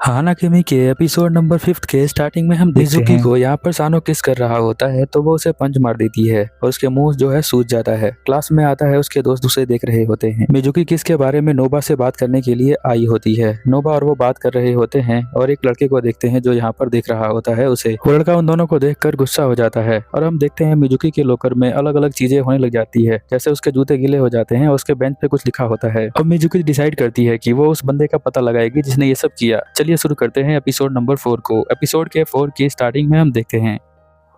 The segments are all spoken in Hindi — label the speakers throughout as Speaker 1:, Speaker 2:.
Speaker 1: हानाकिमी के एपिसोड नंबर 5 के स्टार्टिंग में हम मिजुकी को यहाँ पर सानो किस कर रहा होता है तो वो उसे पंच मार देती है और उसके मुंह जो है सूज जाता है। क्लास में आता है, उसके दोस्त उसे देख रहे होते हैं। मिजुकी किस के बारे में नोबा से बात करने के लिए आई होती है। नोबा और वो बात कर रहे होते हैं और एक लड़के को देखते हैं जो यहाँ पर देख रहा होता है उसे। वो लड़का उन दोनों को देखकर गुस्सा हो जाता है और हम देखते हैं मिजुकी के लॉकर में अलग अलग चीजें होने लग जाती है, जैसे उसके जूते गीले हो जाते हैं और उसके बेंच पे कुछ लिखा होता है। अब मिजुकी डिसाइड करती है कि वो उस बंदे का पता लगाएगी जिसने ये सब किया। चलिए शुरू करते हैं एपिसोड नंबर 4 को। एपिसोड के 4 की स्टार्टिंग में हम देखते हैं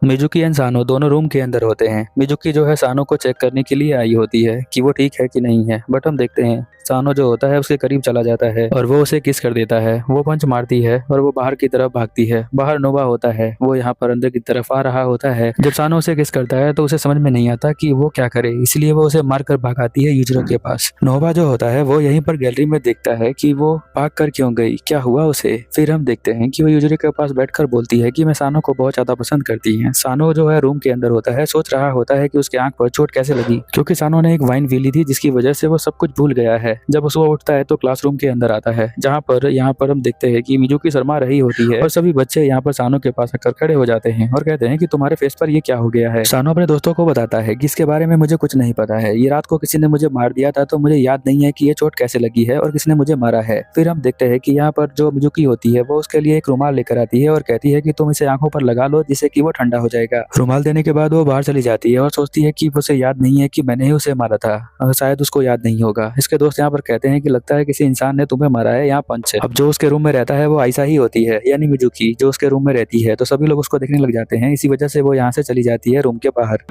Speaker 1: मिजुकी एंड सानो दोनों रूम के अंदर होते हैं। मिजुकी जो है सानो को चेक करने के लिए आई होती है कि वो ठीक है कि नहीं है, बट हम देखते हैं सानो जो होता है उसके करीब चला जाता है और वो उसे किस कर देता है। वो पंच मारती है और वो बाहर की तरफ भागती है। बाहर नोबा होता है, वो यहाँ पर अंदर की तरफ आ रहा होता है। जब सानो उसे किस करता है तो उसे समझ में नहीं आता कि वो क्या करे, इसलिए वो उसे मारकर भागाती है यूजरो के पास। नोबा जो होता है वो यहीं पर गैलरी में देखता है कि वो भाग कर क्यों गई, क्या हुआ उसे। फिर हम देखते हैं कि वो यूजरो के पास बैठकर बोलती है कि मैं सानो को बहुत ज्यादा पसंद करती है। सानो जो है रूम के अंदर होता है, सोच रहा होता है कि उसकी आंख पर चोट कैसे लगी, क्योंकि सानो ने एक वाइन पी ली थी जिसकी वजह से वो सब कुछ भूल गया है। जब वो उठता है तो क्लासरूम के अंदर आता है, जहाँ पर यहाँ पर हम देखते हैं कि मिजुकी शर्मा रही होती है और सभी बच्चे यहाँ पर सानो के पास आकर खड़े हो जाते हैं और कहते हैं कि तुम्हारे फेस पर ये क्या हो गया है। सानो अपने दोस्तों को बताता है कि इसके बारे में मुझे कुछ नहीं पता है, ये रात को किसी ने मुझे मार दिया था तो मुझे याद नहीं है कि ये चोट कैसे लगी है और किसने मुझे मारा है। फिर हम देखते हैं कि यहाँ पर जो मिजुकी होती है वो उसके लिए एक रुमाल लेकर आती है और कहती है कि तुम इसे आंखों पर लगा लो जिससे कि वो ठंडा हो जाएगा। रुमाल देने के बाद वो बाहर चली जाती है और सोचती है कि उसे याद नहीं है कि मैंने ही उसे मारा था, शायद उसको याद नहीं होगा। इसके दोस्त यहाँ पर कहते हैं कि लगता है किसी इंसान ने तुम्हें मारा है यहाँ पंच से। अब जो उसके रूम में रहता है वो आयशा ही होती है, यानी मिजुकी जो उसके रूम में रहती है, तो सभी लोग उसको देखने लग जाते हैं। इसी वजह से वो यहाँ से चली जाती है रूम के बाहर।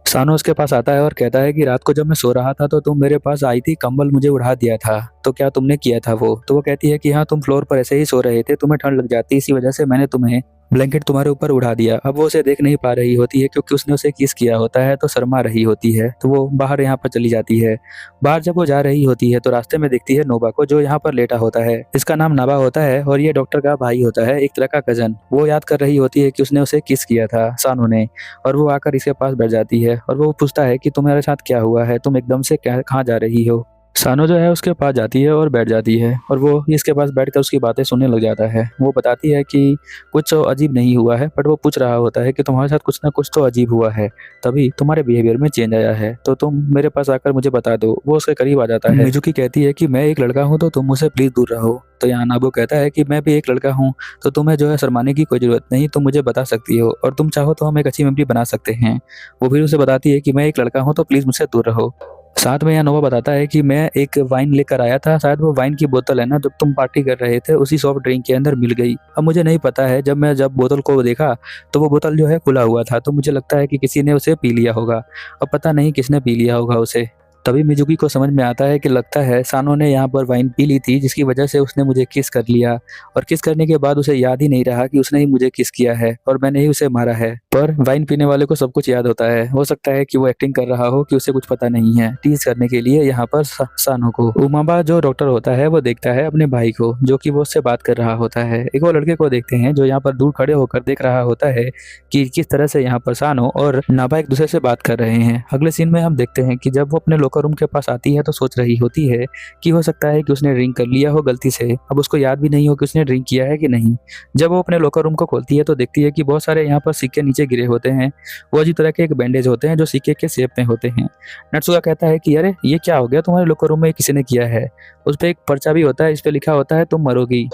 Speaker 1: सानो उसके पास आता है और कहता है कि रात को जब मैं सो रहा था तो तुम मेरे पास आई थी, कंबल मुझे उड़ा दिया था, तो क्या तुमने किया था वो। तो वो कहती है कि हाँ, तुम फ्लोर पर ऐसे ही सो रहे थे, तुम्हें ठंड लग जाती, इसी वजह से मैंने तुम्हें ब्लैंकेट तुम्हारे ऊपर उड़ा दिया। अब वो उसे देख नहीं पा रही होती है क्योंकि उसने उसे किस किया होता है, तो शर्मा रही होती है, तो वो बाहर यहाँ पर चली जाती है। बाहर जब वो जा रही होती है तो रास्ते में देखती है नोबा को, जो यहाँ पर लेटा होता है। इसका नाम नाबा होता है और ये डॉक्टर का भाई होता है, एक तरह का कजन। वो याद कर रही होती है कि उसने उसे किस किया था सानो ने, और वो आकर इसके पास बैठ जाती है और वो पूछता है कि तुम्हारे साथ क्या हुआ है, तुम एकदम से कहाँ जा रही हो। सानो जो है उसके पास जाती है और बैठ जाती है और वो इसके पास बैठकर उसकी बातें सुनने लग जाता है। वो बताती है कि कुछ तो अजीब नहीं हुआ है, बट वो पूछ रहा होता है कि तुम्हारे साथ कुछ ना कुछ तो अजीब हुआ है, तभी तुम्हारे बिहेवियर में चेंज आया है, तो तुम मेरे पास आकर मुझे बता दो। वो उसके करीब आ जाता है। मिजुकी कहती है कि मैं एक लड़का हूँ तो तुम मुझसे प्लीज दूर रहो। तो यहाँ नाबो कहता है कि मैं भी एक लड़का हूँ, तो तुम्हें जो है शर्माने की कोई जरूरत नहीं, तुम मुझे बता सकती हो और तुम चाहो तो हम एक अच्छी मेमोरी बना सकते हैं। वो फिर उसे बताती है कि मैं एक लड़का हूँ तो प्लीज मुझसे दूर रहो। साथ में यहाँ नोबा बताता है कि मैं एक वाइन लेकर आया था, शायद वो वाइन की बोतल है ना, जब तुम पार्टी कर रहे थे उसी सॉफ्ट ड्रिंक के अंदर मिल गई। अब मुझे नहीं पता है, जब बोतल को देखा तो वो बोतल जो है खुला हुआ था, तो मुझे लगता है कि किसी ने उसे पी लिया होगा। अब पता नहीं किसने पी लिया होगा उसे। तभी मिजुकी को समझ में आता है कि लगता है सानो ने यहाँ पर वाइन पी ली थी, जिसकी वजह से उसने मुझे किस कर लिया, और किस करने के बाद उसे याद ही नहीं रहा कि उसने ही मुझे किस किया है और मैंने ही उसे मारा है। पर वाइन पीने वाले को सब कुछ याद होता है। हो सकता है कि वो एक्टिंग कर रहा हो कि उसे कुछ पता नहीं है, टीज करने के लिए यहाँ पर सानो को। उमाबा जो डॉक्टर होता है वो देखता है अपने भाई को, जो कि वो उससे बात कर रहा होता है। एक वो लड़के को देखते हैं जो यहाँ पर दूर खड़े होकर देख रहा होता है कि किस तरह से यहाँ पर सानो और नाबा एक दूसरे से बात कर रहे हैं। अगले सीन में हम देखते हैं कि जब वो अपने लॉकर रूम के पास आती है तो सोच रही होती है कि हो सकता है कि उसने ड्रिंक कर लिया हो गलती से, अब उसको याद भी नहीं हो कि उसने ड्रिंक किया है कि नहीं। जब वो अपने लॉकर रूम को खोलती है तो देखती है कि बहुत सारे यहाँ पर सिक्के नीचे गिरे होते हैं। वो अजीब तरह के एक बैंडेज होते हैं जो सिक्के के शेप में होते हैं। नट्सुका कहता है कि अरे ये क्या हो गया, तुम्हारे लॉकर रूम में किसी ने किया है। उस पर एक पर्चा भी होता है, इस पे लिखा होता है तुम मरोगी।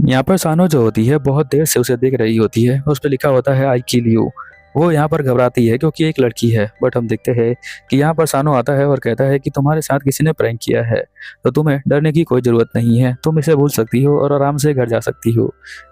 Speaker 1: यहाँ पर सानो जो होती है बहुत देर से उसे देख रही होती है, उस पर लिखा होता है आई किल यू। वो यहाँ पर घबराती है क्योंकि एक लड़की है, बट हम देखते हैं कि यहाँ पर सानो आता है और कहता है कि तुम्हारे साथ किसी ने प्रैंक किया है, तो तुम्हें डरने की कोई जरूरत नहीं है, तुम इसे भूल सकती हो और आराम से घर जा सकती हो।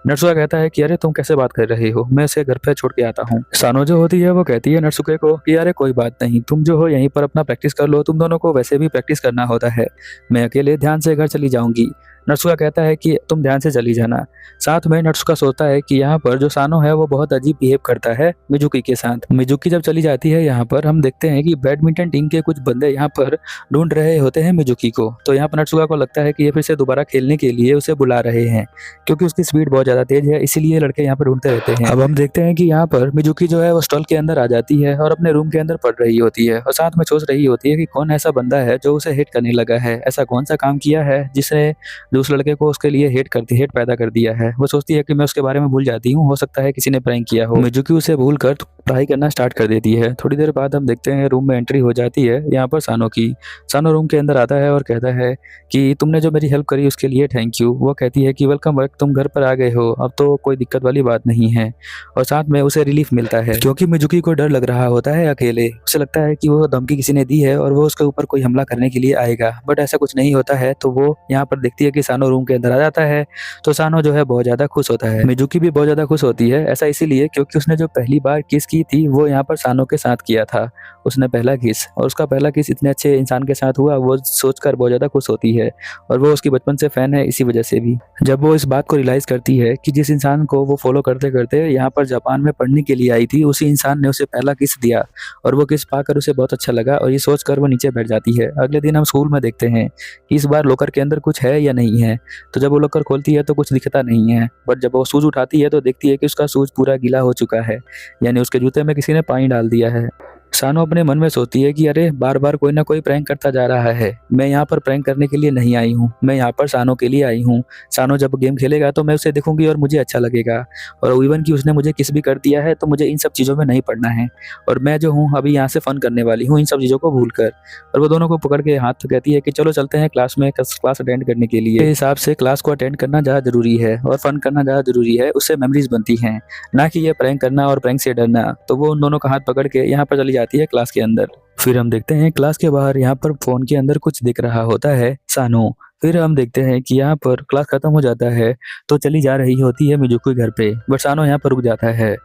Speaker 1: नट्सुका कहता है कि अरे तुम कैसे बात कर रहे हो, मैं इसे घर पे छोड़ के आता हूँ। सानो जो होती है वो कहती है नट्सुके को कि अरे कोई बात नहीं, तुम जो हो यहीं पर अपना प्रैक्टिस कर लो, तुम दोनों को वैसे भी प्रैक्टिस करना होता है, मैं अकेले ध्यान से घर चली जाऊंगी। नट्सुका कहता है कि तुम ध्यान से चली जाना। साथ में नट्सुका सोचता है कि यहाँ पर जो सानो है वो बहुत अजीब बिहेव करता है मिजुकी के साथ। मिजुकी जब चली जाती है यहाँ पर हम देखते हैं कि बैडमिंटन टीम के कुछ बंदे यहाँ पर ढूंढ रहे होते हैं मिजुकी को। तो यहाँ पर नट्सुका को लगता है कि ये फिर से दोबारा खेलने के लिए उसे बुला रहे हैं, क्योंकि उसकी स्पीड बहुत ज्यादा तेज है, इसीलिए लड़के यहाँ पर ढूंढते रहते हैं। अब हम देखते हैं कि यहाँ पर मिजुकी जो है वो स्टॉल के अंदर आ जाती है और अपने रूम के अंदर पढ़ रही होती है और साथ में सोच रही होती है कि कौन ऐसा बंदा है जो उसे हिट करने लगा है, ऐसा कौन सा काम किया है जिसे जो उस लड़के को उसके लिए हेट पैदा कर दिया है। वो सोचती है कि मैं उसके बारे में भूल जाती हूँ, हो सकता है किसी ने प्रैंक किया हो। मिजुकी उसे भूल कर पढ़ाई करना स्टार्ट कर देती है। थोड़ी देर बाद हम देखते हैं रूम में एंट्री हो जाती है यहाँ पर सानो की। सानो रूम के अंदर आता है और कहता है कि तुमने जो मेरी हेल्प करी उसके लिए थैंक यू। वो कहती है कि वेलकम बैक, तुम घर पर आ गए हो, अब तो कोई दिक्कत वाली बात नहीं है। और साथ में उसे रिलीफ मिलता है क्योंकि मिजुकी को डर लग रहा होता है अकेले। उसे लगता है कि वो धमकी किसी ने दी है और वो उसके ऊपर कोई हमला करने के लिए आएगा, बट ऐसा कुछ नहीं होता है। तो वो यहाँ पर देखती है कि सानो रूम के अंदर आ जाता है, तो सानो जो है बहुत ज्यादा खुश होता है। मिजुकी भी बहुत ज्यादा खुश होती है, ऐसा इसीलिए क्योंकि उसने जो पहली बार किस की थी वो यहाँ पर सानो के साथ किया था। उसने पहला किस, और उसका पहला किस इतने अच्छे इंसान के साथ हुआ, वो सोचकर बहुत ज्यादा खुश होती है। और वो उसकी बचपन से फैन है इसी वजह से भी। जब वो इस बात को रियलाइज करती है कि जिस इंसान को वो फॉलो करते करते यहाँ पर जापान में पढ़ने के लिए आई थी, उसी इंसान ने उसे पहला किस दिया और वो किस पाकर उसे बहुत अच्छा लगा, और ये सोचकर वो नीचे बैठ जाती है। अगले दिन हम स्कूल में देखते हैं कि इस बार लॉकर के अंदर कुछ है या नहीं है। तो जब वो लॉकर खोलती है तो कुछ दिखता नहीं है, बट जब वो शूज उठाती है तो देखती है कि उसका शूज पूरा गीला हो चुका है, यानी उसके जूते में किसी ने पानी डाल दिया है। सानो अपने मन में सोचती है कि अरे बार बार कोई ना कोई प्रैंक करता जा रहा है, मैं यहाँ पर प्रैंक करने के लिए नहीं आई हूँ, मैं यहाँ पर सानो के लिए आई हूँ। सानो जब गेम खेलेगा तो मैं उसे देखूंगी और मुझे अच्छा लगेगा, और इवन कि उसने मुझे किस भी कर दिया है तो मुझे इन सब चीज़ों में नहीं पड़ना है, और मैं जो हूँ अभी यहाँ से फन करने वाली हूँ इन सब चीज़ों को भूल कर। और वो दोनों को पकड़ के हाथ तो कहती है कि चलो चलते हैं क्लास में, क्लास अटेंड करने के लिए। हिसाब से क्लास को अटेंड करना ज़्यादा जरूरी है और फन करना ज़्यादा जरूरी है, उससे मेमोरीज बनती हैं, ना कि ये प्रैंक करना और प्रैंक से डरना। तो वो उन दोनों का हाथ पकड़ के यहाँ पर चली जाती है क्लास के अंदर। फिर हम देखते हैं क्लास के बाहर यहाँ पर फोन के अंदर कुछ दिख रहा होता है सानो। फिर हम देखते हैं कि यहाँ पर क्लास खत्म हो जाता है तो चली जा रही होती है मिजुकी घर पे, बट सानो यहाँ पर रुक जाता है।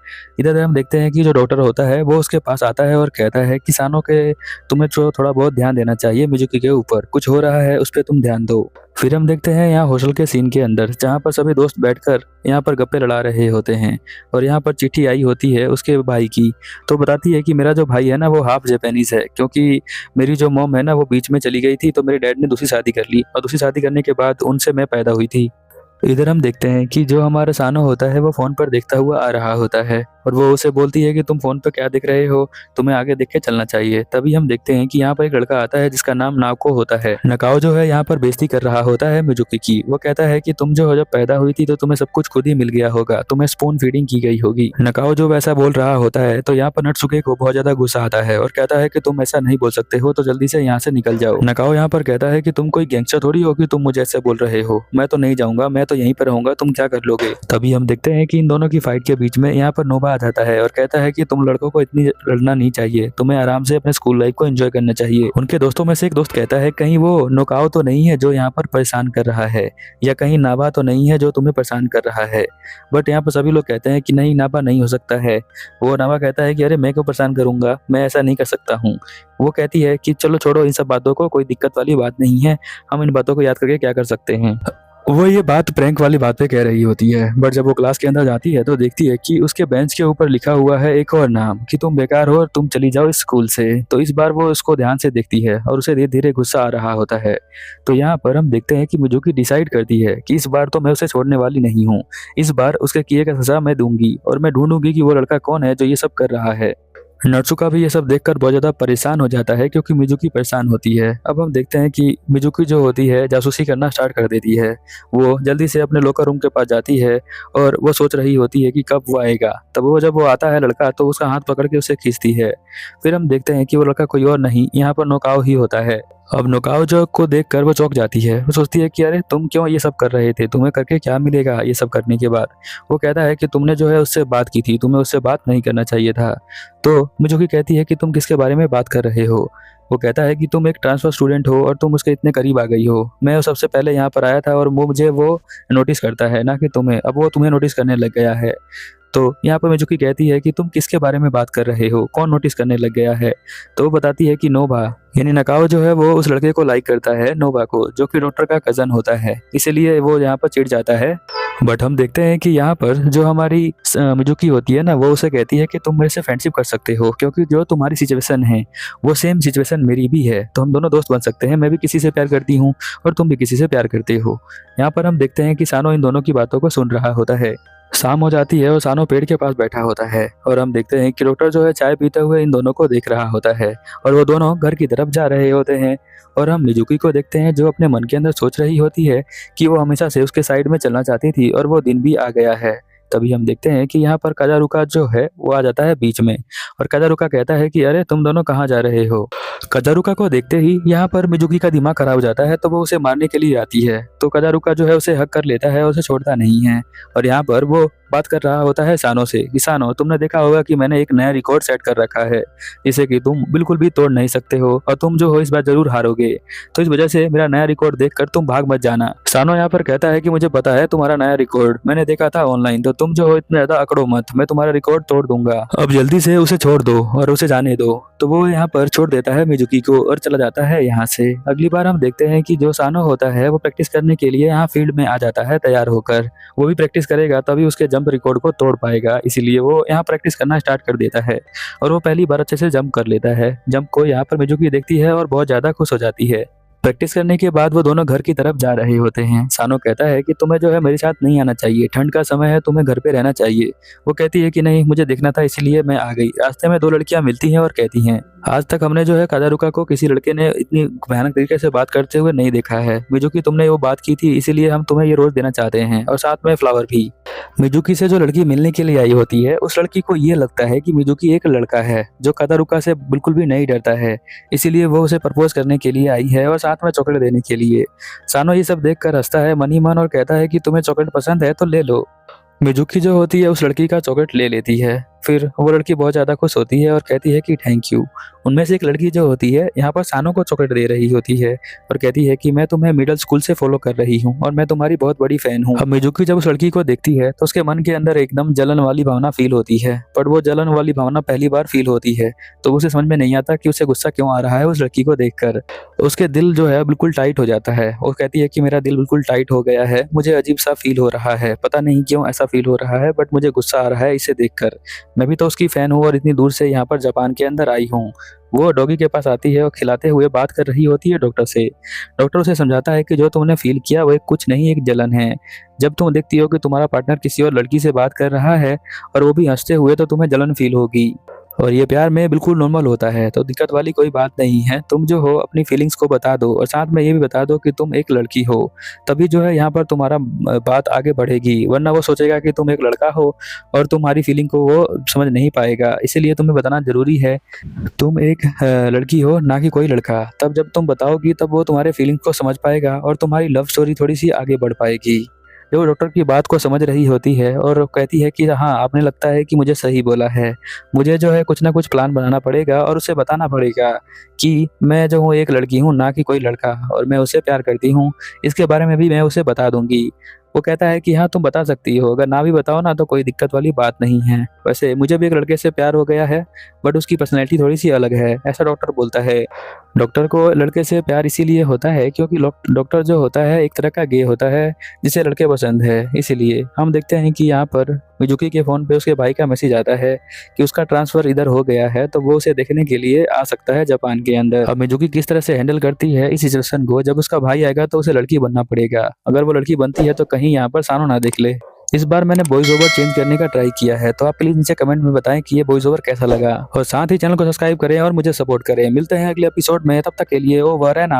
Speaker 1: इधर हम देखते हैं कि जो डॉक्टर होता है वो उसके पास आता है और कहता है कि सानो के तुम्हें थोड़ा बहुत ध्यान देना चाहिए, मिजुकी के ऊपर कुछ हो रहा है, उस पर तुम ध्यान दो। फिर हम देखते हैं यहाँ हॉस्टल के सीन के अंदर जहाँ पर सभी दोस्त बैठकर यहाँ पर गप्पे लड़ा रहे होते हैं, और यहाँ पर चिट्ठी आई होती है उसके भाई की। तो बताती है कि मेरा जो भाई है ना वो हाफ जापानीज है, क्योंकि मेरी जो मॉम है ना वो बीच में चली गई थी, तो मेरे डैड ने दूसरी शादी कर ली, और दूसरी शादी करने के बाद उनसे मैं पैदा हुई थी। इधर हम देखते हैं कि जो हमारा सानो होता है वो फोन पर देखता हुआ आ रहा होता है, और वो उसे बोलती है कि तुम फोन पर क्या देख रहे हो, तुम्हें आगे देख के चलना चाहिए। तभी हम देखते हैं कि यहाँ पर एक लड़का आता है जिसका नाम नाको होता है। नकाओ जो है यहाँ पर बेइज्जती कर रहा होता है मिजुकी की। वो कहता है कि तुम जो जब पैदा हुई थी तो तुम्हें सब कुछ खुद ही मिल गया होगा, तुम्हें स्पून फीडिंग की गई होगी। नकाओ जो वैसा बोल रहा होता है तो यहाँ पर नटसुके को बहुत ज्यादा गुस्सा आता है और कहता है कि तुम ऐसा नहीं बोल सकते हो, तो जल्दी से यहाँ से निकल जाओ। नकाओ यहाँ पर कहता है कि तुम कोई गैंगस्टर थोड़ी हो कि तुम मुझे ऐसे बोल रहे हो, मैं तो नहीं जाऊंगा, मैं तो यहीं पर रहूंगा, तुम क्या कर लोगे। तभी हम देखते हैं कि इन दोनों की फाइट के बीच में यहाँ पर नोबा आ जाता है और कहता है कि तुम लड़कों को इतनी लड़ना नहीं चाहिए, तुम्हें आराम से अपने स्कूल लाइफ को एंजॉय करना चाहिए। उनके दोस्तों में से एक दोस्त कहता है कहीं वो नोकाओ तो नहीं है जो यहाँ पर परेशान कर रहा है, या कहीं नाबा तो नहीं है जो तुम्हें परेशान कर रहा है। बट यहाँ पर सभी लोग कहते हैं कि नहीं, नाबा नहीं हो सकता है। वो नाबा कहता है कि अरे मैं क्यों परेशान करूंगा, मैं ऐसा नहीं कर सकता हूँ। वो कहती है कि चलो छोड़ो इन सब बातों को, कोई दिक्कत वाली बात नहीं है, हम इन बातों को याद करके क्या कर सकते हैं। वो ये बात प्रैंक वाली बात पे कह रही होती है, बट जब वो क्लास के अंदर जाती है तो देखती है कि उसके बेंच के ऊपर लिखा हुआ है एक और नाम कि तुम बेकार हो और तुम चली जाओ इस स्कूल से। तो इस बार वो उसको ध्यान से देखती है और उसे धीरे धीरे गुस्सा आ रहा होता है। तो यहाँ पर हम देखते हैं कि मिजुकी डिसाइड करती है कि इस बार तो मैं उसे छोड़ने वाली नहीं हूँ, इस बार उसके किए का सजा मैं दूंगी और मैं ढूंढूंगी कि वो लड़का कौन है जो ये सब कर रहा है। नत्सुका भी ये सब देखकर बहुत ज्यादा परेशान हो जाता है क्योंकि मिजुकी परेशान होती है। अब हम देखते हैं कि मिजुकी जो होती है जासूसी करना स्टार्ट कर देती है। वो जल्दी से अपने लॉकर रूम के पास जाती है और वो सोच रही होती है कि कब वो आएगा। तब वो जब वो आता है लड़का तो उसका हाथ पकड़ के उसे खींचती है। फिर हम देखते हैं कि वो लड़का कोई और नहीं, यहाँ पर नोकाओ ही होता है। अब नोकाओ जो को देखकर वो चौंक जाती है। वो सोचती है कि अरे तुम क्यों ये सब कर रहे थे, तुम्हें करके क्या मिलेगा ये सब करने के बाद। वो कहता है कि तुमने जो है उससे बात की थी, तुम्हें उससे बात नहीं करना चाहिए था। तो मिजुकी कहती है कि तुम किसके बारे में बात कर रहे हो। वो कहता है कि तुम एक ट्रांसफर स्टूडेंट हो और तुम उसके इतने करीब आ गई हो। मैं सबसे पहले यहाँ पर आया था और मुझे वो नोटिस करता है, ना कि तुम्हें। अब वो तुम्हें नोटिस करने लग गया है। तो यहाँ पर मिजुकी कहती है कि तुम किसके बारे में बात कर रहे हो, कौन नोटिस करने लग गया है। तो वो बताती है कि नोबा, यानी नकाओ जो है वो उस लड़के को लाइक करता है, नोबा को, जो कि डॉक्टर का कजन होता है, इसीलिए वो यहाँ पर चिढ़ जाता है। बट हम देखते हैं कि यहाँ पर जो हमारी मिजुकी होती है ना, वो उसे कहती है कि तुम मेरे से फ्रेंडशिप कर सकते हो, क्योंकि जो तुम्हारी सिचुएशन है वो सेम सिचुएशन मेरी भी है, तो हम दोनों दोस्त बन सकते हैं। मैं भी किसी से प्यार करती हूँ और तुम भी किसी से प्यार करते हो। यहाँ पर हम देखते हैं कि सानो इन दोनों की बातों को सुन रहा होता है। शाम हो जाती है और सानो पेड़ के पास बैठा होता है और हम देखते हैं कि डॉक्टर जो है चाय पीते हुए इन दोनों को देख रहा होता है और वो दोनों घर की तरफ जा रहे होते हैं। और हम मिजुकी को देखते हैं जो अपने मन के अंदर सोच रही होती है कि वो हमेशा से उसके साइड में चलना चाहती थी और वो दिन भी आ गया है। तभी हम देखते हैं कि यहाँ पर काजारुका जो है वो आ जाता है बीच में और काजारुका कहता है कि अरे तुम दोनों कहाँ जा रहे हो। काजारुका को देखते ही यहाँ पर मिजुकी का दिमाग खराब हो जाता है तो वो उसे मारने के लिए आती है तो काजारुका जो है उसे हक कर लेता है और उसे छोड़ता नहीं है। और यहाँ पर वो बात कर रहा होता है सानो से कि सानो तुमने देखा होगा कि मैंने एक नया रिकॉर्ड सेट कर रखा है जिसे कि तुम बिल्कुल भी तोड़ नहीं सकते हो और तुम जो हो इस बार जरूर हारोगे, तो इस वजह से मेरा नया रिकॉर्ड देखकर तुम भाग मत जाना। सानो यहाँ पर कहता है कि मुझे पता है तुम्हारा नया रिकॉर्ड मैंने देखा था ऑनलाइन, तो तुम जो हो इतना ज्यादा अकड़ो मत, मैं तुम्हारा रिकॉर्ड तोड़ दूंगा, अब जल्दी से उसे छोड़ दो और उसे जाने दो। तो वो यहाँ पर छोड़ देता है मिजुकी को और चला जाता है यहाँ से। अगली बार हम देखते हैं कि जो सानो होता है वो प्रैक्टिस करने के लिए यहाँ फील्ड में आ जाता है तैयार होकर। वो भी प्रैक्टिस करेगा तभी उसके जंप रिकॉर्ड को तोड़ पाएगा, इसीलिए वो यहाँ प्रैक्टिस करना स्टार्ट कर देता है और वो पहली बार अच्छे से जंप कर लेता है। जंप को यहाँ पर मिजुकी देखती है और बहुत ज्यादा खुश हो जाती है। प्रैक्टिस करने के बाद वो दोनों घर की तरफ जा रहे होते हैं। सानो कहता है कि तुम्हें जो है मेरे साथ नहीं आना चाहिए, ठंड का समय है, तुम्हें घर पे रहना चाहिए। वो कहती है कि नहीं मुझे देखना था इसलिए मैं आ गई। रास्ते में दो लड़कियां मिलती हैं और कहती हैं आज तक हमने जो है काजारुका को किसी लड़के ने इतनी भयानक तरीके से बात करते हुए नहीं देखा है। मिजुकी तुमने वो बात की थी इसीलिए हम तुम्हें ये रोज देना चाहते हैं और साथ में फ्लावर भी। मिजुकी से जो लड़की मिलने के लिए आई होती है उस लड़की को ये लगता है कि मिजुकी एक लड़का है जो काजारुका से बिल्कुल भी नहीं डरता है, इसीलिए वो उसे प्रपोज करने के लिए आई है और साथ में चॉकलेट देने के लिए। सानो ये सब देखकर हंसता है मन ही मन और कहता है कि तुम्हें चॉकलेट पसंद है तो ले लो। मिजुकी जो होती है उस लड़की का चॉकलेट ले लेती है। फिर वो लड़की बहुत ज़्यादा खुश होती है और कहती है कि थैंक यू। उनमें से एक लड़की जो होती है यहाँ पर सानो को चॉकलेट दे रही होती है और कहती है कि मैं तुम्हें मिडिल स्कूल से फॉलो कर रही हूँ और मैं तुम्हारी बहुत बड़ी फैन हूँ। अब मिजुकी जब उस लड़की को देखती है तो उसके मन के अंदर एकदम जलन वाली भावना फील होती है, पर वो जलन वाली भावना पहली बार फील होती है तो उसे समझ में नहीं आता कि उसे गुस्सा क्यों आ रहा है उस लड़की को देखकर। उसके दिल जो है बिल्कुल टाइट हो जाता है। वो कहती है कि मेरा दिल बिल्कुल टाइट हो गया है, मुझे अजीब सा फील हो रहा है, पता नहीं क्यों ऐसा फील हो रहा है बट मुझे गुस्सा आ रहा है इसे देखकर। मैं भी तो उसकी फैन हूँ और इतनी दूर से यहाँ पर जापान के अंदर आई हूँ। वो डॉगी के पास आती है और खिलाते हुए बात कर रही होती है डॉक्टर से। डॉक्टर उसे समझाता है कि जो तुमने फील किया वो कुछ नहीं एक जलन है। जब तुम देखती हो कि तुम्हारा पार्टनर किसी और लड़की से बात कर रहा है और वो भी हंसते हुए तो तुम्हें जलन फील होगी और ये प्यार में बिल्कुल नॉर्मल होता है, तो दिक्कत वाली कोई बात नहीं है। तुम जो हो अपनी फीलिंग्स को बता दो और साथ में ये भी बता दो कि तुम एक लड़की हो, तभी जो है यहाँ पर तुम्हारा बात आगे बढ़ेगी, वरना वो सोचेगा कि तुम एक लड़का हो और तुम्हारी फीलिंग को वो समझ नहीं पाएगा। इसीलिए तुम्हें बताना जरूरी है तुम एक लड़की हो ना कि कोई लड़का। तब जब तुम बताओगी तब वो तुम्हारे फीलिंग्स को समझ पाएगा और तुम्हारी लव स्टोरी थोड़ी सी आगे बढ़ पाएगी। जो डॉक्टर की बात को समझ रही होती है और कहती है कि हाँ आपने लगता है कि मुझे सही बोला है, मुझे जो है कुछ ना कुछ प्लान बनाना पड़ेगा और उसे बताना पड़ेगा कि मैं जो हूँ एक लड़की हूँ ना कि कोई लड़का और मैं उसे प्यार करती हूँ, इसके बारे में भी मैं उसे बता दूंगी। वो कहता है कि हाँ तुम बता सकती हो, अगर ना भी बताओ ना तो कोई दिक्कत वाली बात नहीं है। वैसे मुझे भी एक लड़के से प्यार हो गया है बट उसकी पर्सनैलिटी थोड़ी सी अलग है, ऐसा डॉक्टर बोलता है। डॉक्टर को लड़के से प्यार इसीलिए होता है क्योंकि डॉक्टर जो होता है एक तरह का गे होता है जिसे लड़के पसंद है। इसीलिए हम देखते हैं कि यहाँ पर मिजुकी के फ़ोन पे उसके भाई का मैसेज आता है कि उसका ट्रांसफ़र इधर हो गया है, तो वो उसे देखने के लिए आ सकता है जापान के अंदर। अब मिजुकी किस तरह से हैंडल करती है इस सिचुएशन को, जब उसका भाई आएगा तो उसे लड़की बनना पड़ेगा। अगर वो लड़की बनती है तो कहीं यहाँ पर सानो ना देख ले। इस बार मैंने वॉइस ओवर चेंज करने का ट्राई किया है, तो आप प्लीज नीचे कमेंट में बताएं कि ये वॉइस ओवर कैसा लगा और साथ ही चैनल को सब्सक्राइब करें और मुझे सपोर्ट करें। मिलते हैं अगले एपिसोड में, तब तक के लिए ओवर एंड आउट।